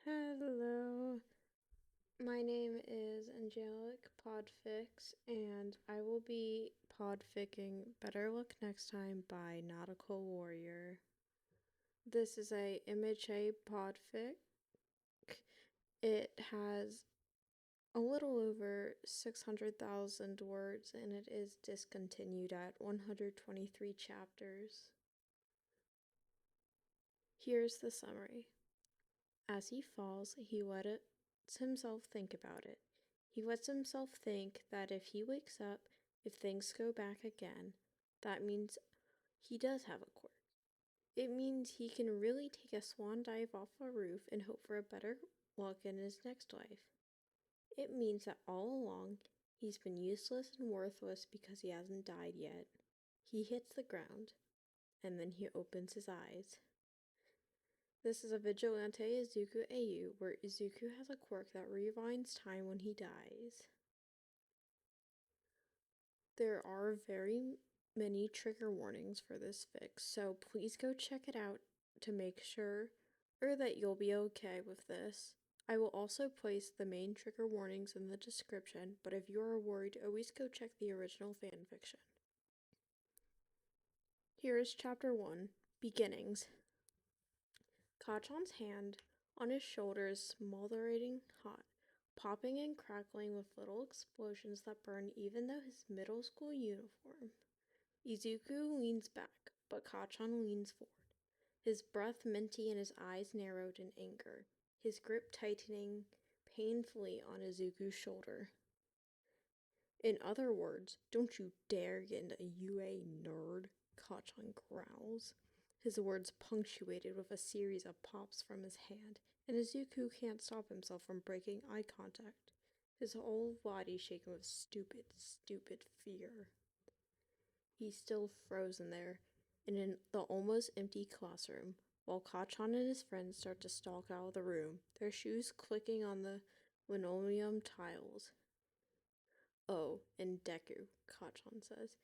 Hello, my name is Angelic Podfic, and I will be podficking Better Luck Next Time by Nautical Warrior. This is a MHA Podfic. It has a little over 600,000 words, and it is discontinued at 123 chapters. Here's the summary. As he falls, he lets himself think about it. He lets himself think that if he wakes up, if things go back again, that means he does have a quirk. It means he can really take a swan dive off a roof and hope for a better luck in his next life. It means that all along, he's been useless and worthless because he hasn't died yet. He hits the ground, and then he opens his eyes. This is a Vigilante Izuku AU, where Izuku has a quirk that rewinds time when he dies. There are very many trigger warnings for this fix, so please go check it out to make sure that you'll be okay with this. I will also place the main trigger warnings in the description, but if you are worried, always go check the original fanfiction. Here is Chapter 1, Beginnings. Kachan's hand on his shoulder is smoldering hot, popping and crackling with little explosions that burn even though his middle school uniform. Izuku leans back, but Kachan leans forward, his breath minty and his eyes narrowed in anger, his grip tightening painfully on Izuku's shoulder. In other words, don't you dare get into UA, nerd, Kachan growls, his words punctuated with a series of pops from his hand, and Izuku can't stop himself from breaking eye contact, his whole body shaken with stupid fear. He's still frozen there, in the almost empty classroom, while Kachan and his friends start to stalk out of the room, their shoes clicking on the linoleum tiles. Oh, and Deku, Kachan says,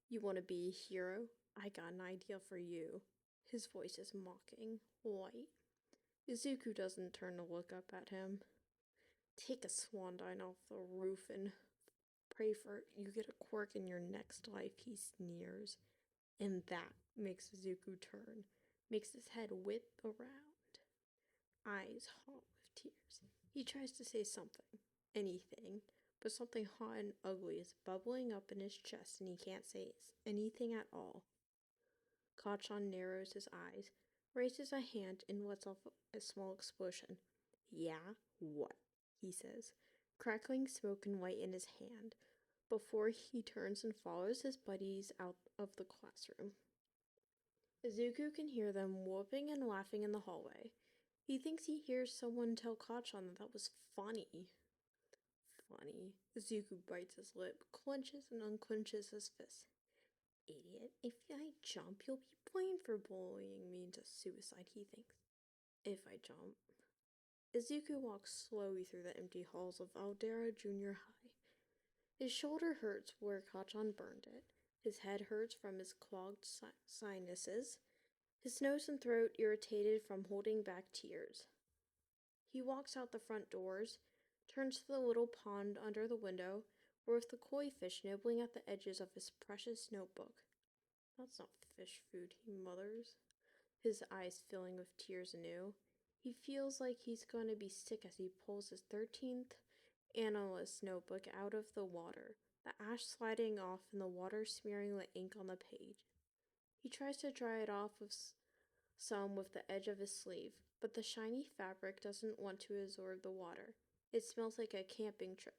"You want to be a hero? I got an idea for you." His voice is mocking, white. Izuku doesn't turn to look up at him. "Take a swan dive off the roof and pray for you get a quirk in your next life," he sneers. And that makes Izuku turn, makes his head whip around, eyes hot with tears. He tries to say something, anything, but something hot and ugly is bubbling up in his chest and he can't say anything at all. Kachan narrows his eyes, raises a hand, and lets off a small explosion. "Yeah, what?" he says, crackling smoke and white in his hand, before he turns and follows his buddies out of the classroom. Izuku can hear them whooping and laughing in the hallway. He thinks he hears someone tell Kachan that was funny. Funny. Izuku bites his lip, clenches and unclenches his fist. "Idiot, if I jump, you'll be blamed for bullying me into suicide," he thinks. If I jump. Izuku walks slowly through the empty halls of Aldera Junior High. His shoulder hurts where Kachan burned it. His head hurts from his clogged sinuses. His nose and throat irritated from holding back tears. He walks out the front doors, turns to the little pond under the window, with the koi fish nibbling at the edges of his precious notebook. "That's not fish food," he mutters, his eyes filling with tears anew. He feels like he's going to be sick as he pulls his 13th analyst notebook out of the water, the ash sliding off and the water smearing the ink on the page. He tries to dry it off with some with the edge of his sleeve, but the shiny fabric doesn't want to absorb the water. It smells like a camping trip,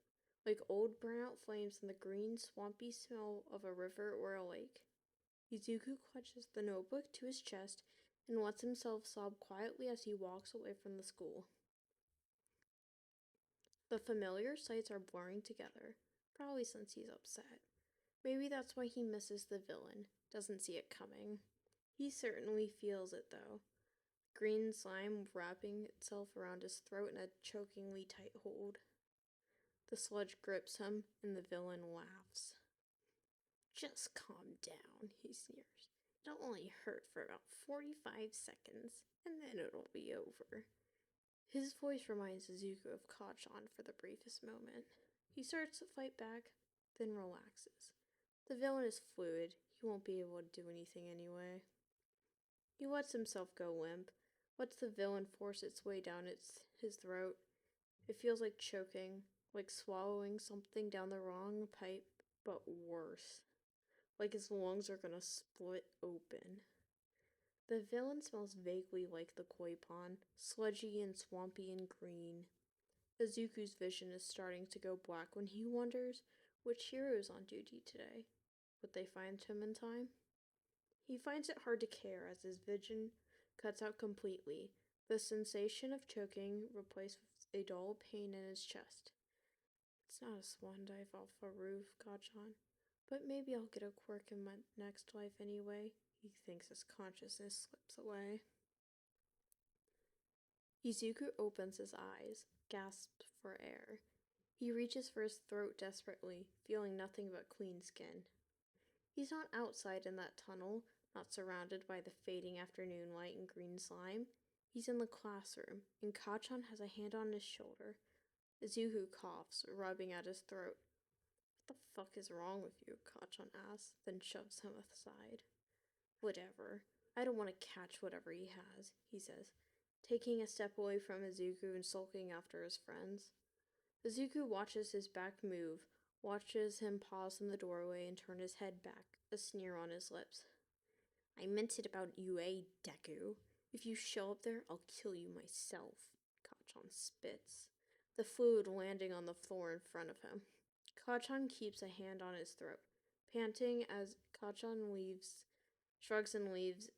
like old burnout flames and the green, swampy smell of a river or a lake. Izuku clutches the notebook to his chest and lets himself sob quietly as he walks away from the school. The familiar sights are blurring together, probably since he's upset. Maybe that's why he misses the villain, doesn't see it coming. He certainly feels it, though. Green slime wrapping itself around his throat in a chokingly tight hold. The sludge grips him, and the villain laughs. "Just calm down," he sneers. "It'll only hurt for about 45 seconds, and then it'll be over." His voice reminds Izuku of Kachan for the briefest moment. He starts to fight back, then relaxes. The villain is fluid. He won't be able to do anything anyway. He lets himself go limp, lets the villain force its way down his throat. It feels like choking, like swallowing something down the wrong pipe, but worse. Like his lungs are gonna split open. The villain smells vaguely like the koi pond, sludgy and swampy and green. Izuku's vision is starting to go black when he wonders which hero is on duty today. Would they find him in time? He finds it hard to care as his vision cuts out completely, the sensation of choking replaced with a dull pain in his chest. It's not a swan dive off a roof, Kachan, but maybe I'll get a quirk in my next life anyway, he thinks as consciousness slips away. Izuku opens his eyes, gasps for air. He reaches for his throat desperately, feeling nothing but clean skin. He's not outside in that tunnel, not surrounded by the fading afternoon light and green slime. He's in the classroom, and Kachan has a hand on his shoulder. Izuku coughs, rubbing at his throat. What the fuck is wrong with you? Kachan asks, then shoves him aside. Whatever. I don't want to catch whatever he has, he says, taking a step away from Izuku and sulking after his friends. Izuku watches his back move, watches him pause in the doorway and turn his head back, a sneer on his lips. I meant it about UA, Deku. If you show up there, I'll kill you myself, Kachan spits, the fluid landing on the floor in front of him. Kachan keeps a hand on his throat, panting as Kachan shrugs and leaves.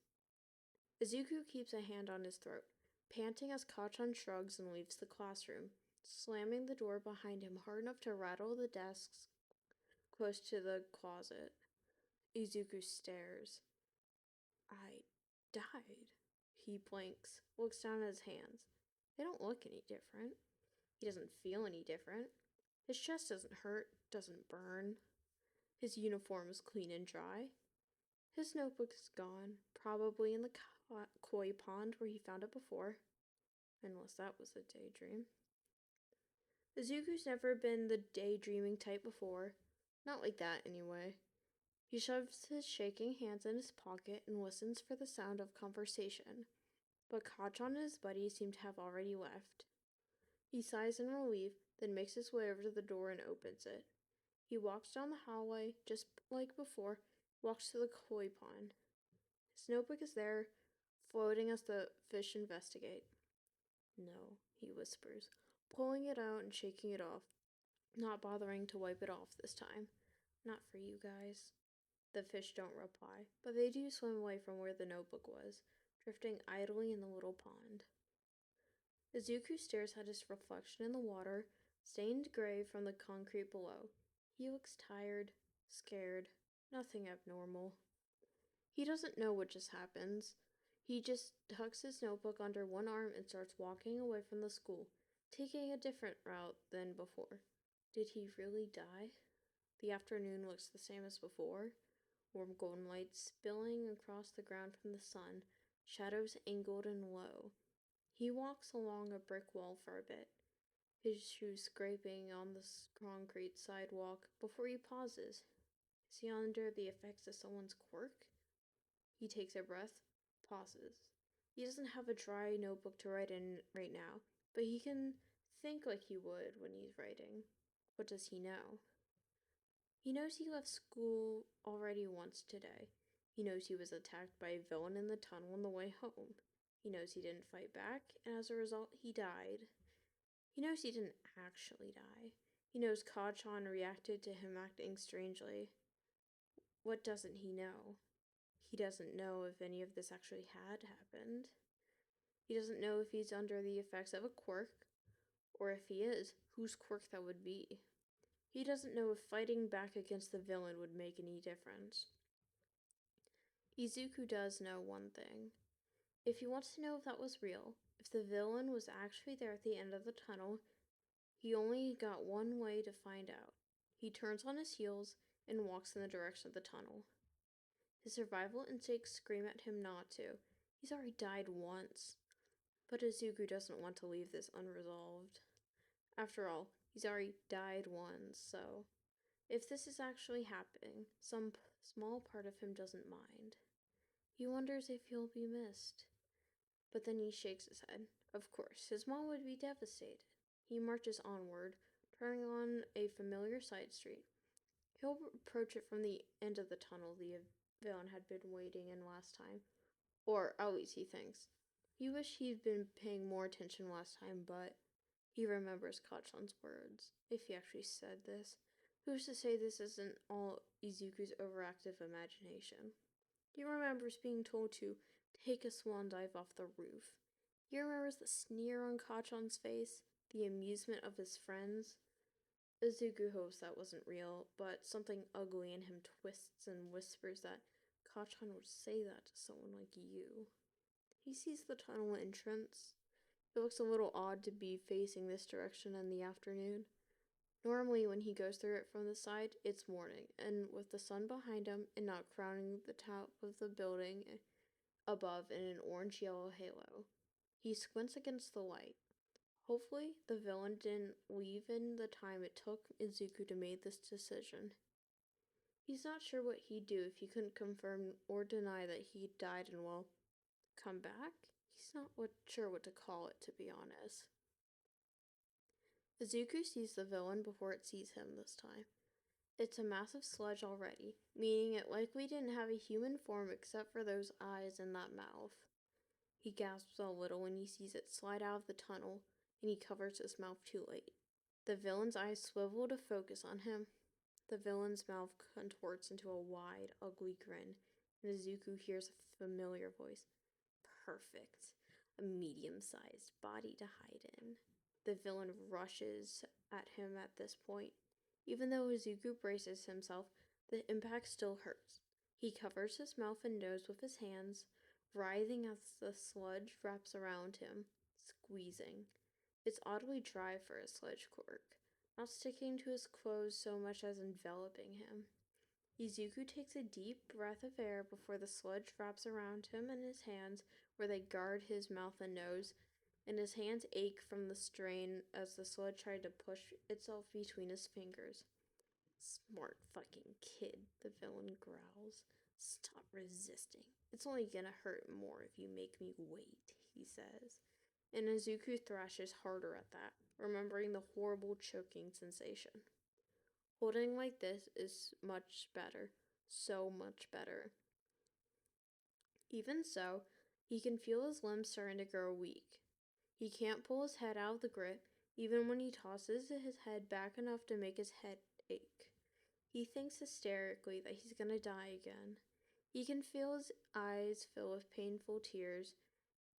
Izuku keeps a hand on his throat, panting as Kachan shrugs and leaves the classroom, slamming the door behind him hard enough to rattle the desks close to the closet. Izuku stares. I died. He blinks, looks down at his hands. They don't look any different. He doesn't feel any different. His chest doesn't hurt, doesn't burn. His uniform is clean and dry. His notebook is gone, probably in the koi pond where he found it before. Unless that was a daydream. Izuku's never been the daydreaming type before. Not like that, anyway. He shoves his shaking hands in his pocket and listens for the sound of conversation, but Kachan and his buddy seem to have already left. He sighs in relief, then makes his way over to the door and opens it. He walks down the hallway, just like before, walks to the koi pond. His notebook is there, floating as the fish investigate. No, he whispers, pulling it out and shaking it off, not bothering to wipe it off this time. Not for you guys. The fish don't reply, but they do swim away from where the notebook was, drifting idly in the little pond. Izuku stares at his reflection in the water, stained gray from the concrete below. He looks tired, scared, nothing abnormal. He doesn't know what just happens. He just tucks his notebook under one arm and starts walking away from the school, taking a different route than before. Did he really die? The afternoon looks the same as before. Warm golden light spilling across the ground from the sun, shadows angled and low. He walks along a brick wall for a bit, his shoes scraping on the concrete sidewalk before he pauses. Is he under the effects of someone's quirk? He takes a breath, pauses. He doesn't have a dry notebook to write in right now, but he can think like he would when he's writing. What does he know? He knows he left school already once today. He knows he was attacked by a villain in the tunnel on the way home. He knows he didn't fight back, and as a result, he died. He knows he didn't actually die. He knows Kachan reacted to him acting strangely. What doesn't he know? He doesn't know if any of this actually had happened. He doesn't know if he's under the effects of a quirk, or if he is, whose quirk that would be. He doesn't know if fighting back against the villain would make any difference. Izuku does know one thing. If he wants to know if that was real, if the villain was actually there at the end of the tunnel, he only got one way to find out. He turns on his heels and walks in the direction of the tunnel. His survival instincts scream at him not to. He's already died once. But Izuku doesn't want to leave this unresolved. After all, he's already died once, so if this is actually happening, some small part of him doesn't mind. He wonders if he'll be missed. But then he shakes his head. Of course, his mom would be devastated. He marches onward, turning on a familiar side street. He'll approach it from the end of the tunnel the villain had been waiting in last time. Or at least he thinks. He wished he'd been paying more attention last time, but he remembers Kachan's words. If he actually said this. Who's to say this isn't all Izuku's overactive imagination? He remembers being told to take a swan dive off the roof. He remembers the sneer on Kachan's face, the amusement of his friends. Izuku hopes that wasn't real, but something ugly in him twists and whispers that Kachan would say that to someone like you. He sees the tunnel entrance. It looks a little odd to be facing this direction in the afternoon. Normally, when he goes through it from the side, it's morning, and with the sun behind him and not crowning the top of the building above in an orange-yellow halo. He squints against the light. Hopefully, the villain didn't leave in the time it took Izuku to make this decision. He's not sure what he'd do if he couldn't confirm or deny that he died and, well, come back? He's not sure what to call it, to be honest. Izuku sees the villain before it sees him this time. It's a massive sludge already, meaning it likely didn't have a human form except for those eyes and that mouth. He gasps a little when he sees it slide out of the tunnel, and he covers his mouth too late. The villain's eyes swivel to focus on him. The villain's mouth contorts into a wide, ugly grin, and Izuku hears a familiar voice. Perfect. A medium-sized body to hide in. The villain rushes at him at this point. Even though Izuku braces himself, the impact still hurts. He covers his mouth and nose with his hands, writhing as the sludge wraps around him, squeezing. It's oddly dry for a sludge quirk, not sticking to his clothes so much as enveloping him. Izuku takes a deep breath of air before the sludge wraps around him and his hands where they guard his mouth and nose, and his hands ache from the strain as the sludge tried to push itself between his fingers. Smart fucking kid, the villain growls. Stop resisting. It's only gonna hurt more if you make me wait, he says. And Izuku thrashes harder at that, remembering the horrible choking sensation. Holding like this is much better. So much better. Even so, he can feel his limbs starting to grow weak. He can't pull his head out of the grip, even when he tosses his head back enough to make his head ache. He thinks hysterically that he's gonna die again. He can feel his eyes fill with painful tears,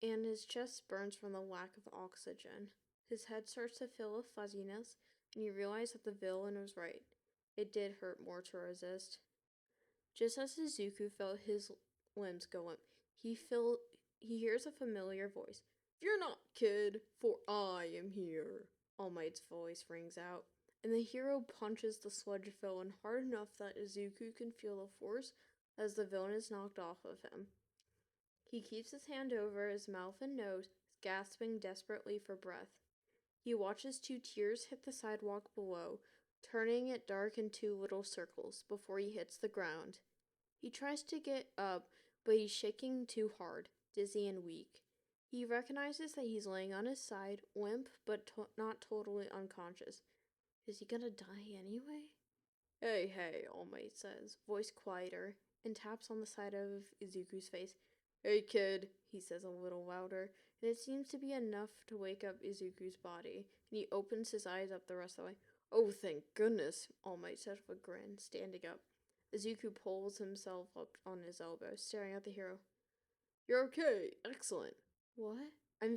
and his chest burns from the lack of oxygen. His head starts to fill with fuzziness, and you realize that the villain was right. It did hurt more to resist. Just as Izuku felt his limbs go limp, he hears a familiar voice. Fear not, kid, for I am here. All Might's voice rings out, and the hero punches the sludge villain hard enough that Izuku can feel the force as the villain is knocked off of him. He keeps his hand over his mouth and nose, gasping desperately for breath. He watches two tears hit the sidewalk below, turning it dark in two little circles before he hits the ground. He tries to get up, but he's shaking too hard, dizzy and weak. He recognizes that he's laying on his side, limp but not totally unconscious. Is he gonna die anyway? Hey, All Might says, voice quieter, and taps on the side of Izuku's face. Hey kid, he says a little louder, and it seems to be enough to wake up Izuku's body, and he opens his eyes up the rest of the way. Oh, thank goodness, All Might says with a grin, standing up. Izuku pulls himself up on his elbow, staring at the hero. You're okay, excellent. What? I'm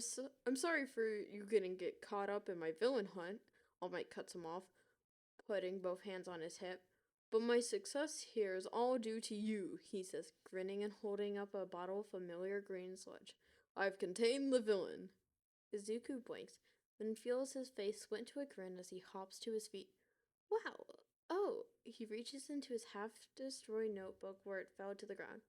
sorry for you get caught up in my villain hunt. All Might cuts him off, putting both hands on his hip. But my success here is all due to you, he says, grinning and holding up a bottle of familiar green sludge. I've contained the villain. Izuku blinks, then feels his face squint to a grin as he hops to his feet. Wow. Oh, he reaches into his half-destroyed notebook where it fell to the ground.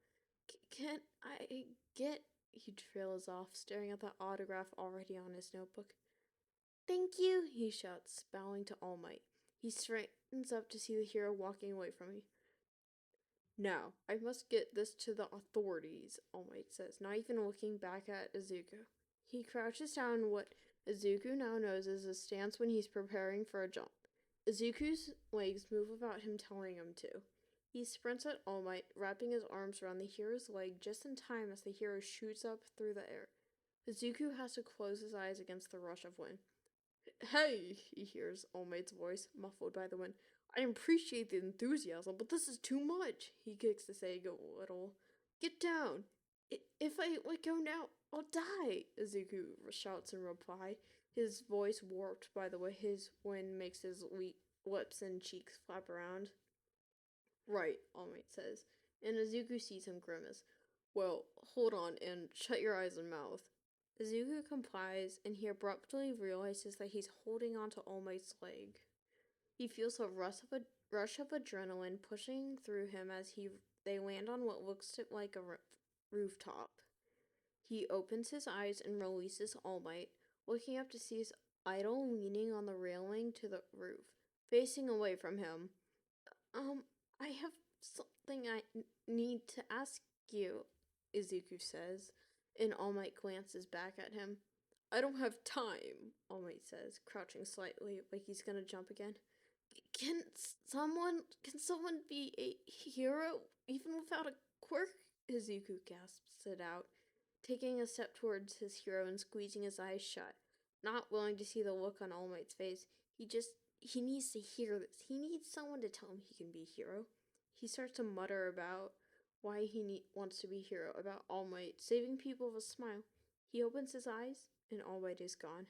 Can I get He trails off, staring at the autograph already on his notebook. Thank you, he shouts, bowing to All Might. He straightens up to see the hero walking away from him. Now, I must get this to the authorities, All Might says, not even looking back at Izuku. He crouches down in what Izuku now knows is a stance when he's preparing for a jump. Izuku's legs move without him telling him to. He sprints at All Might, wrapping his arms around the hero's leg just in time as the hero shoots up through the air. Izuku has to close his eyes against the rush of wind. Hey, he hears All Might's voice, muffled by the wind. I appreciate the enthusiasm, but this is too much. He kicks the Sage a little. Get down. If I let go now, I'll die, Izuku shouts in reply, his voice warped by the way his wind makes his lips and cheeks flap around. Right, All Might says, and Izuku sees him grimace. Well, hold on and shut your eyes and mouth. Izuku complies, and he abruptly realizes that he's holding onto All Might's leg. He feels a rush of adrenaline pushing through him as they land on what looks like a rooftop. He opens his eyes and releases All Might, looking up to see his idol leaning on the railing to the roof, facing away from him. I have something I need to ask you, Izuku says, and All Might glances back at him. I don't have time, All Might says, crouching slightly like he's gonna jump again. Can someone be a hero even without a quirk? Izuku gasps it out, taking a step towards his hero and squeezing his eyes shut, not willing to see the look on All Might's face. He needs to hear this. He needs someone to tell him he can be a hero. He starts to mutter about why he wants to be a hero, about All Might saving people with a smile. He opens his eyes, and All Might is gone.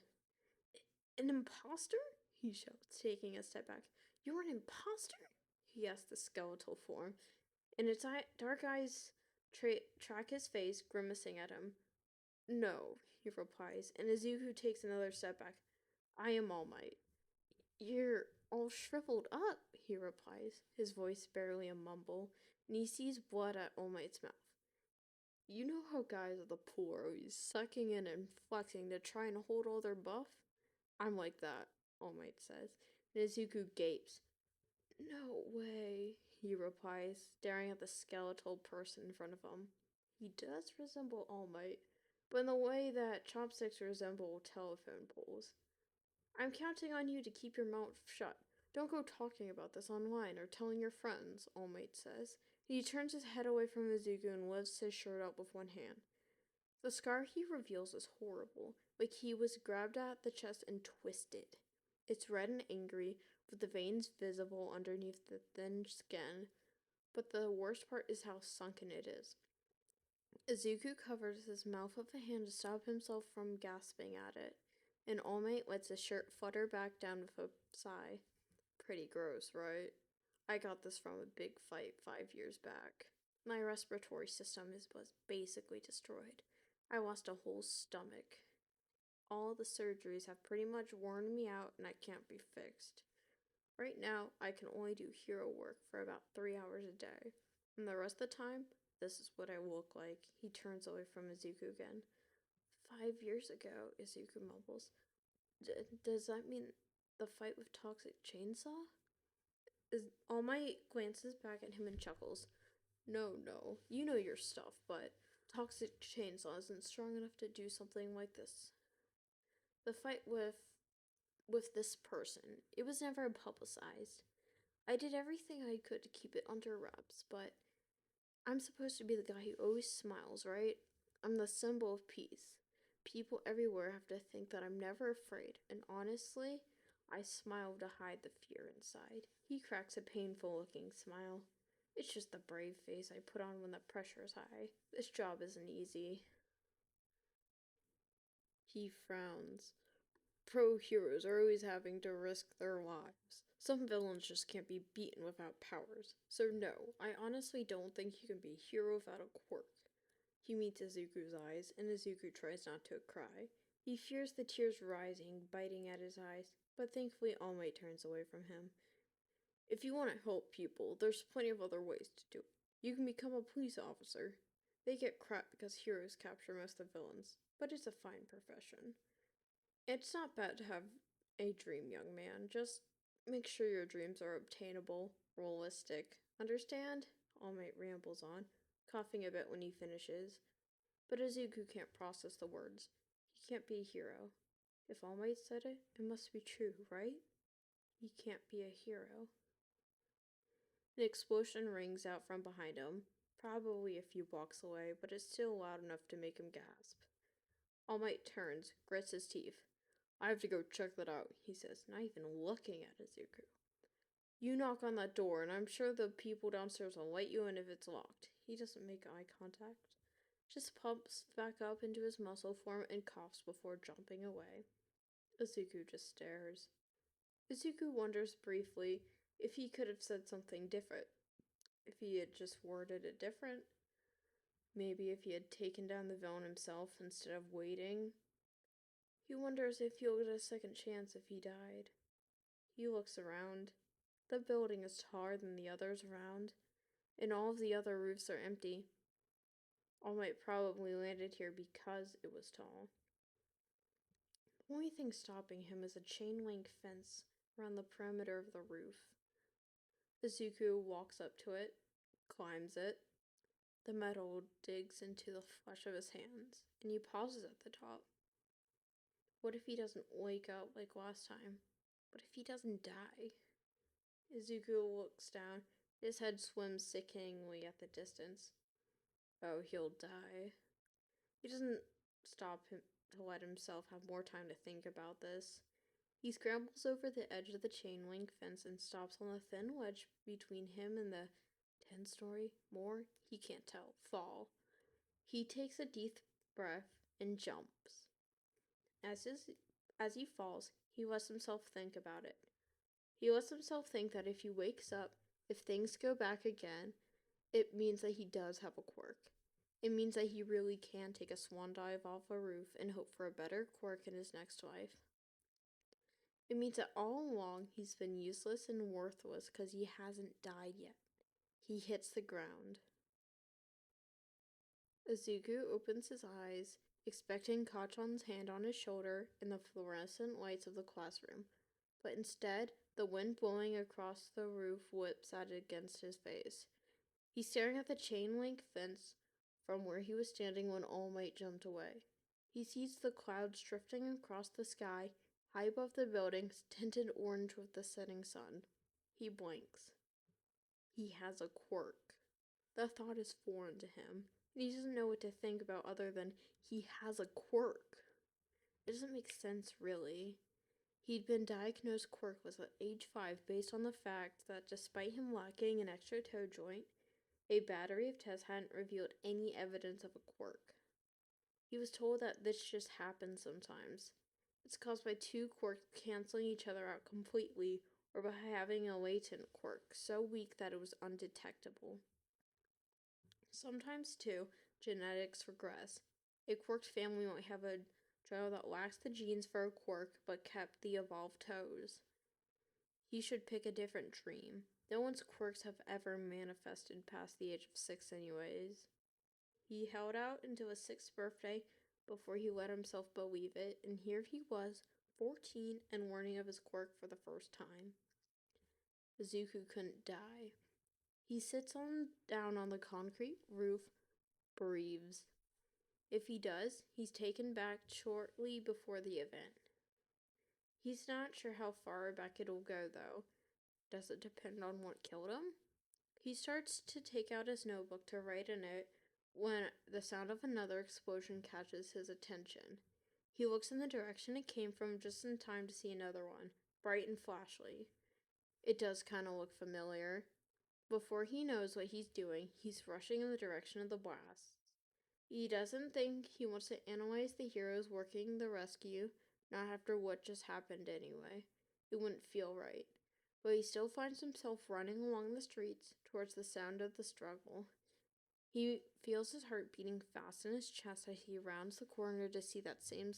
An imposter? He shouts, taking a step back. You're an imposter? He asks the skeletal form, and its dark eyes track his face, grimacing at him. No, he replies, and Izuku takes another step back. I am All Might. You're all shriveled up, he replies, his voice barely a mumble, and he sees blood at All Might's mouth. You know how guys at the pool are always sucking in and flexing to try and hold all their buff? I'm like that, All Might says, and Izuku gapes. No way, he replies, staring at the skeletal person in front of him. He does resemble All Might, but in the way that chopsticks resemble telephone poles. I'm counting on you to keep your mouth shut. Don't go talking about this online or telling your friends, All Might says. He turns his head away from Izuku and lifts his shirt up with one hand. The scar he reveals is horrible, like he was grabbed at the chest and twisted. It's red and angry, with the veins visible underneath the thin skin, but the worst part is how sunken it is. Izuku covers his mouth with a hand to stop himself from gasping at it, and All Might lets his shirt flutter back down with a sigh. Pretty gross, right? I got this from a big fight 5 years back. My respiratory system was basically destroyed. I lost a whole stomach. All the surgeries have pretty much worn me out and I can't be fixed. Right now, I can only do hero work for about 3 hours a day. And the rest of the time, this is what I look like. He turns away from Izuku again. 5 years ago, Izuku mumbles. Does that mean the fight with Toxic Chainsaw? All Might glances back at him and chuckles. No, you know your stuff, but Toxic Chainsaw isn't strong enough to do something like this. The fight with this person, it was never publicized. I did everything I could to keep it under wraps, but I'm supposed to be the guy who always smiles, right? I'm the symbol of peace. People everywhere have to think that I'm never afraid, and honestly, I smile to hide the fear inside. He cracks a painful-looking smile. It's just the brave face I put on when the pressure's high. This job isn't easy. He frowns. Pro heroes are always having to risk their lives. Some villains just can't be beaten without powers. So no, I honestly don't think you can be a hero without a quirk. He meets Izuku's eyes, and Izuku tries not to cry. He fears the tears rising, biting at his eyes, but thankfully All Might turns away from him. If you want to help people, there's plenty of other ways to do it. You can become a police officer. They get crap because heroes capture most of the villains, but it's a fine profession. It's not bad to have a dream, young man. Just make sure your dreams are obtainable, realistic. Understand? All Might rambles on, coughing a bit when he finishes. But Izuku can't process the words. He can't be a hero. If All Might said it, it must be true, right? He can't be a hero. An explosion rings out from behind him, probably a few blocks away, but it's still loud enough to make him gasp. All Might turns, grits his teeth. I have to go check that out, he says, not even looking at Izuku. You knock on that door, and I'm sure the people downstairs will let you in if it's locked. He doesn't make eye contact, just pumps back up into his muscle form and coughs before jumping away. Izuku just stares. Izuku wonders briefly if he could have said something different. If he had just worded it different. Maybe if he had taken down the villain himself instead of waiting. He wonders if he'll get a second chance if he died. He looks around. The building is taller than the others around, and all of the other roofs are empty. All Might probably landed here because it was tall. The only thing stopping him is a chain-link fence around the perimeter of the roof. Izuku walks up to it, climbs it. The metal digs into the flesh of his hands, and he pauses at the top. What if he doesn't wake up like last time? What if he doesn't die? Izuku looks down. His head swims sickeningly at the distance. Oh, he'll die. He doesn't stop him to let himself have more time to think about this. He scrambles over the edge of the chain link fence and stops on the thin ledge between him and the 10-story, more, he can't tell, fall. He takes a deep breath and jumps. As he falls, he lets himself think about it. He lets himself think that if he wakes up, if things go back again, it means that he does have a quirk. It means that he really can take a swan dive off a roof and hope for a better quirk in his next life. It means that all along he's been useless and worthless because he hasn't died yet. He hits the ground. Izuku opens his eyes, expecting Kachan's hand on his shoulder and the fluorescent lights of the classroom. But instead, the wind blowing across the roof whips at it against his face. He's staring at the chain-link fence from where he was standing when All Might jumped away. He sees the clouds drifting across the sky, high above the buildings, tinted orange with the setting sun. He blinks. He has a quirk. The thought is foreign to him, and he doesn't know what to think about other than he has a quirk. It doesn't make sense, really. He'd been diagnosed quirkless at age 5 based on the fact that despite him lacking an extra toe joint, a battery of tests hadn't revealed any evidence of a quirk. He was told that this just happens sometimes. It's caused by two quirks canceling each other out completely, or by having a latent quirk so weak that it was undetectable. Sometimes, too, genetics regress. A quirked family might have a child that lacks the genes for a quirk but kept the evolved toes. He should pick a different dream. No one's quirks have ever manifested past the age of 6 anyways. He held out until his 6th birthday before he let himself believe it, and here he was, 14 and learning of his quirk for the first time. Izuku couldn't die. He sits down on the concrete roof, breathes. If he does, he's taken back shortly before the event. He's not sure how far back it'll go, though. Does it depend on what killed him? He starts to take out his notebook to write in it when the sound of another explosion catches his attention. He looks in the direction it came from just in time to see another one, bright and flashy. It does kind of look familiar. Before he knows what he's doing, he's rushing in the direction of the blast. He doesn't think he wants to analyze the heroes working the rescue, not after what just happened anyway. It wouldn't feel right. But he still finds himself running along the streets towards the sound of the struggle. He feels his heart beating fast in his chest as he rounds the corner to see that same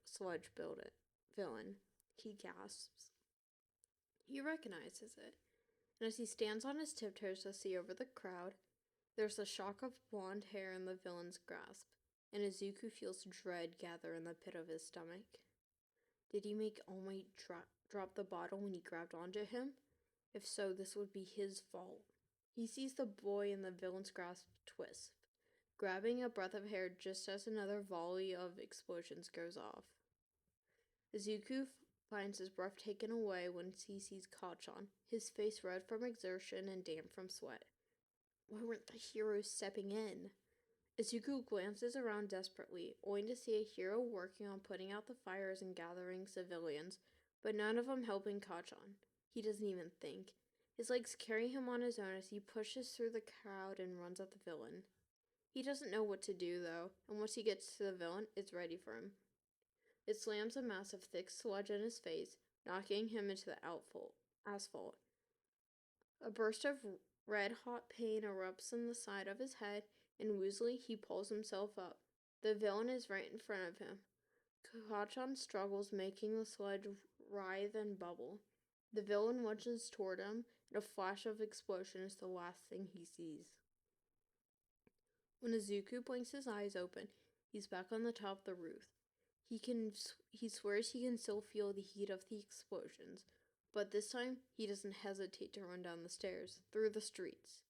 sludge villain. He gasps. He recognizes it, and as he stands on his tiptoes to see over the crowd, There's a shock of blonde hair in the villain's grasp, and Izuku feels dread gather in the pit of his stomach. Did he make All Might drop the bottle when he grabbed onto him? If so, this would be his fault. He sees the boy in the villain's grasp twist, grabbing a breath of hair just as another volley of explosions goes off. Izuku finds his breath taken away when he sees Kachan, his face red from exertion and damp from sweat. Why weren't the heroes stepping in? Izuku glances around desperately, only to see a hero working on putting out the fires and gathering civilians, but none of them helping Kachan. He doesn't even think. His legs carry him on his own as he pushes through the crowd and runs at the villain. He doesn't know what to do, though, and once he gets to the villain, it's ready for him. It slams a massive thick sludge in his face, knocking him into the asphalt. A burst of red-hot pain erupts in the side of his head, and woozily he pulls himself up. The villain is right in front of him. Kachan struggles, making the sludge writhe and bubble. The villain lunges toward him, and a flash of explosion is the last thing he sees. When Izuku blinks his eyes open, he's back on the top of the roof. He swears he can still feel the heat of the explosions, but this time he doesn't hesitate to run down the stairs, through the streets.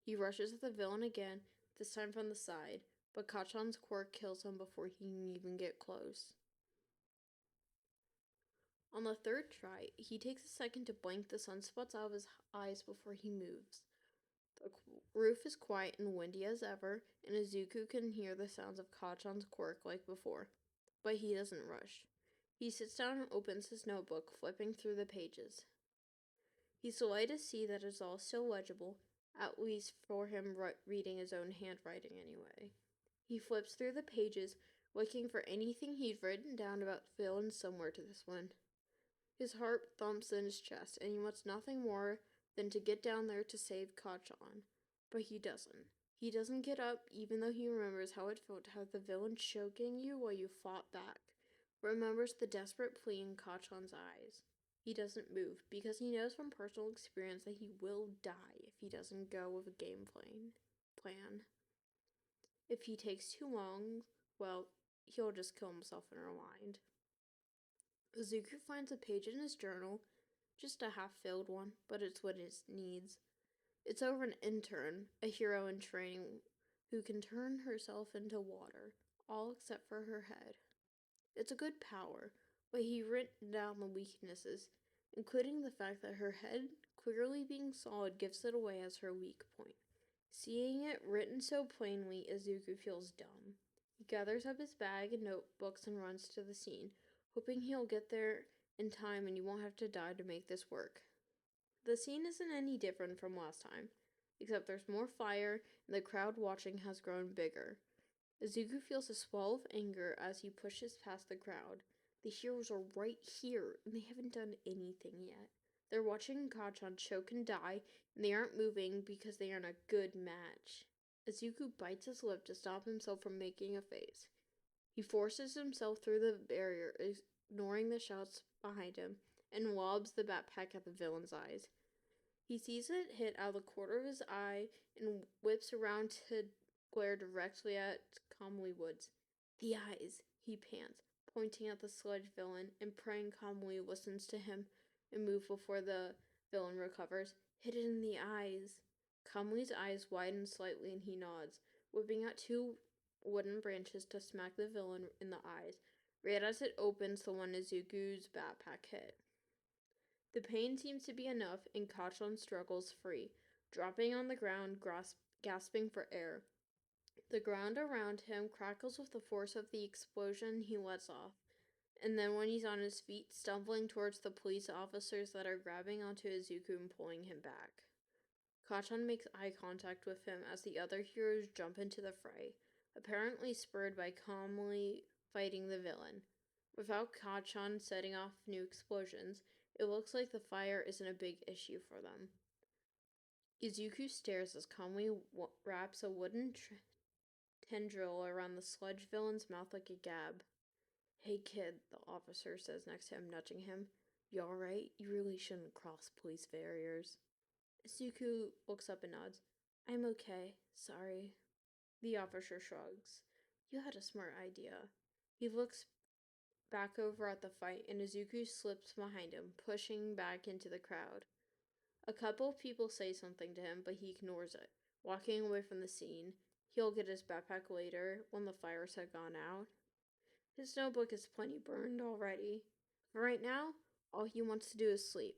He rushes at the villain again, this time from the side, but Kachan's quirk kills him before he can even get close. On the third try, he takes a second to blink the sunspots out of his eyes before he moves. The roof is quiet and windy as ever, and Izuku can hear the sounds of Kachan's quirk like before. But he doesn't rush. He sits down and opens his notebook, flipping through the pages. He's delighted to see that it's all still legible, at least for him reading his own handwriting anyway. He flips through the pages, looking for anything he'd written down about villains similar to this one. His heart thumps in his chest, and he wants nothing more than to get down there to save Kachan. But he doesn't. He doesn't get up, even though he remembers how it felt to have the villain choking you while you fought back. Remembers the desperate plea in Kachan's eyes. He doesn't move, because he knows from personal experience that he will die if he doesn't go with a game plan. If he takes too long, well, he'll just kill himself in her mind. Izuku finds a page in his journal, just a half-filled one, but it's what it needs. It's over an intern, a hero in training, who can turn herself into water, all except for her head. It's a good power, but he written down the weaknesses, including the fact that her head, clearly being solid, gives it away as her weak point. Seeing it written so plainly, Izuku feels dumb. He gathers up his bag and notebooks and runs to the scene, hoping he'll get there in time and he won't have to die to make this work. The scene isn't any different from last time, except there's more fire and the crowd watching has grown bigger. Izuku feels a swell of anger as he pushes past the crowd. The heroes are right here, and they haven't done anything yet. They're watching Kachan choke and die, and they aren't moving because they aren't a good match. Izuku bites his lip to stop himself from making a face. He forces himself through the barrier, ignoring the shouts behind him, and lobs the backpack at the villain's eyes. He sees it hit out of the corner of his eye and whips around to glare directly at Kamui Woods. The eyes, he pants, pointing at the sludge villain and praying Kamui listens to him and moves before the villain recovers. Hit it in the eyes. Kamui's eyes widen slightly and he nods, whipping out two wooden branches to smack the villain in the eyes, right as it opens the one Izuku's backpack hit. The pain seems to be enough, and Kachan struggles free, dropping on the ground, gasping for air. The ground around him crackles with the force of the explosion he lets off, and then when he's on his feet, stumbling towards the police officers that are grabbing onto Izuku and pulling him back. Kachan makes eye contact with him as the other heroes jump into the fray, apparently spurred by calmly fighting the villain. Without Kachan setting off new explosions, it looks like the fire isn't a big issue for them. Izuku stares as Kamui wraps a wooden tendril around the sludge villain's mouth like a gab. Hey kid, the officer says next to him, nudging him. You alright? You really shouldn't cross police barriers. Izuku looks up and nods. I'm okay, sorry. The officer shrugs. You had a smart idea. He looks back over at the fight, and Izuku slips behind him, pushing back into the crowd. A couple of people say something to him, but he ignores it, walking away from the scene. He'll get his backpack later, when the fires have gone out. His notebook is plenty burned already. For right now, all he wants to do is sleep.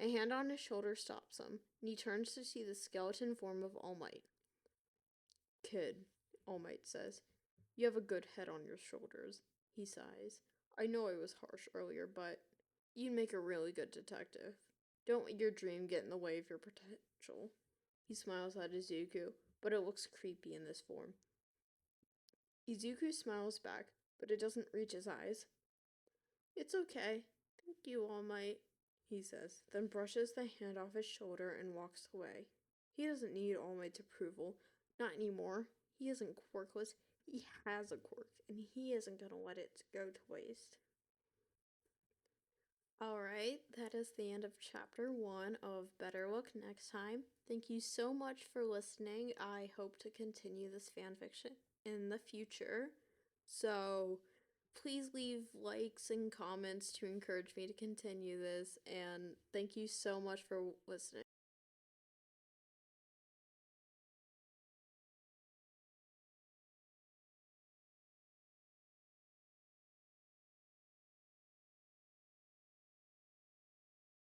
A hand on his shoulder stops him, and he turns to see the skeleton form of All Might. Kid, All Might says, you have a good head on your shoulders. He sighs. I know I was harsh earlier, but you'd make a really good detective. Don't let your dream get in the way of your potential. He smiles at Izuku, but it looks creepy in this form. Izuku smiles back, but it doesn't reach his eyes. It's okay. Thank you, All Might, he says, then brushes the hand off his shoulder and walks away. He doesn't need All Might's approval. Not anymore. He isn't quirkless. He has a quirk, and he isn't going to let it go to waste. Alright, that is the end of chapter 1 of Better Luck Next Time. Thank you so much for listening. I hope to continue this fanfiction in the future. So please leave likes and comments to encourage me to continue this. And thank you so much for listening.